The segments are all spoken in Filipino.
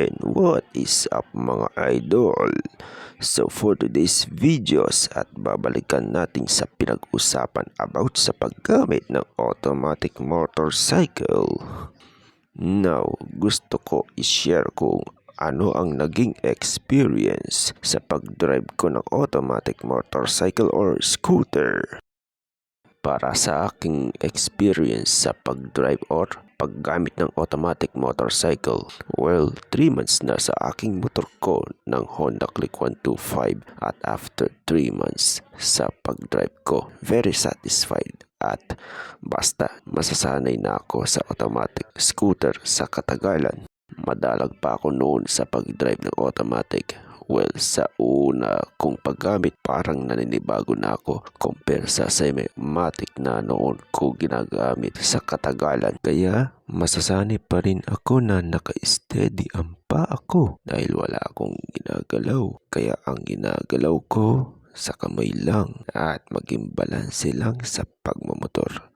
And what is up mga idol? So for today's videos at babalikan natin sa pinag-usapan about sa paggamit ng automatic motorcycle. Now, gusto ko i-share kung ano ang naging experience sa pag-drive ko ng automatic motorcycle or scooter. Para sa aking experience sa pag-drive or paggamit ng automatic motorcycle, well, 3 months na sa aking motor ko ng Honda Click 125 at after 3 months sa pag-drive ko, very satisfied at basta masasanay na ako sa automatic scooter sa katagalan. Madalag pa ako noon sa pag-drive ng automatic. Well, sa una kong paggamit parang naninibago na ako compare sa semi-matic na noon ko ginagamit sa katagalan. Kaya masasanay pa rin ako na naka-steady ang paa ko dahil wala akong ginagalaw. Kaya ang ginagalaw ko sa kamay lang at maging balanse lang sa pagmamotor.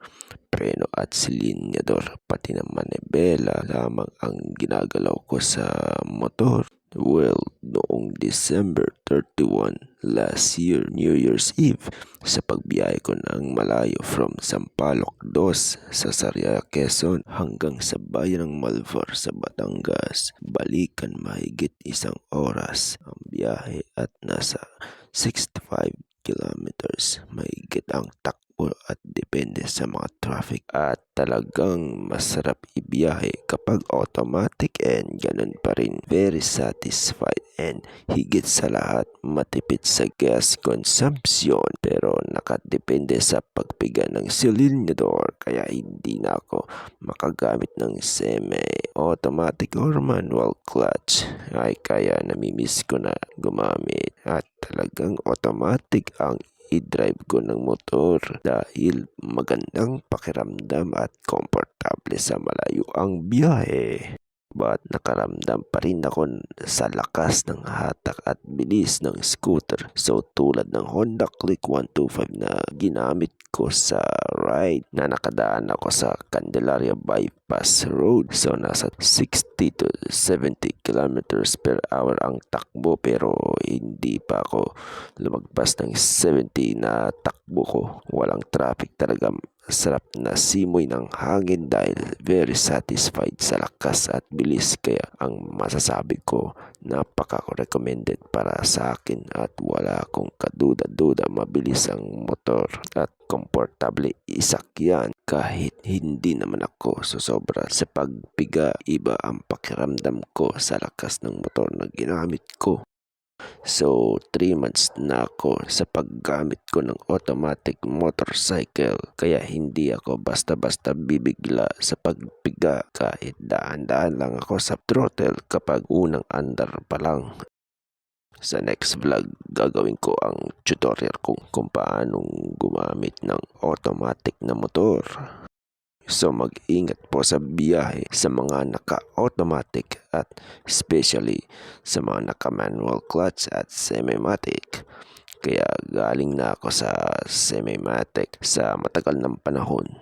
Preno at silinyador pati na manibela lamang ang ginagalaw ko sa motor. Well, noong December 31 last year, New Year's Eve, sa pagbiyahe ko ng malayo from Sampaloc 2 sa Sariaya, Quezon hanggang sa bayan ng Malvar sa Batangas, balikan mahigit 1 oras ang biyahe at nasa 65 kilometers mahigit ang takbo at depende sa mga traffic at talagang masarap ibiyahe kapag automatic and ganun pa rin very satisfied and higit sa lahat matipid sa gas consumption pero nakadepende sa pagpiga ng silinyador kaya hindi na ako makagamit ng semi-automatic or manual clutch ay kaya namimiss ko na gumamit at talagang automatic ang i-drive ko ng motor dahil magandang pakiramdam at komportable sa malayo ang biyahe. But nakaramdam pa rin ako sa lakas ng hatak at bilis ng scooter. So tulad ng Honda Click 125 na ginamit ko sa ride na nakadaan ako sa Candelaria Bypass Road. So nasa 60 to 70 kilometers per hour ang takbo pero hindi pa ako lumagpas ng 70 na takbo ko. Walang traffic talaga. Sarap na simoy ng hangin dahil very satisfied sa lakas at bilis kaya ang masasabi ko napaka-recommended para sa akin at wala akong kaduda-duda mabilis ang motor at komportable isakyan kahit hindi naman ako sosobra sa pagpiga iba ang pakiramdam ko sa lakas ng motor na ginamit ko. So, 3 months na ako sa paggamit ko ng automatic motorcycle kaya hindi ako basta-basta bibigla sa pagpiga kahit daan-daan lang ako sa throttle kapag unang andar pa lang. Sa next vlog, gagawin ko ang tutorial kung paano gumamit ng automatic na motor. So mag-ingat po sa biyahe sa mga naka-automatic at especially sa mga naka-manual clutch at semi-matic. Kaya galing na ako sa semi-matic sa matagal ng panahon.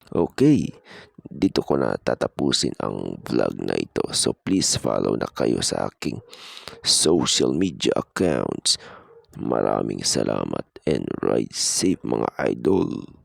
Okay, dito ko na tatapusin ang vlog na ito. So please follow na kayo sa aking social media accounts. Maraming salamat and ride safe mga idol.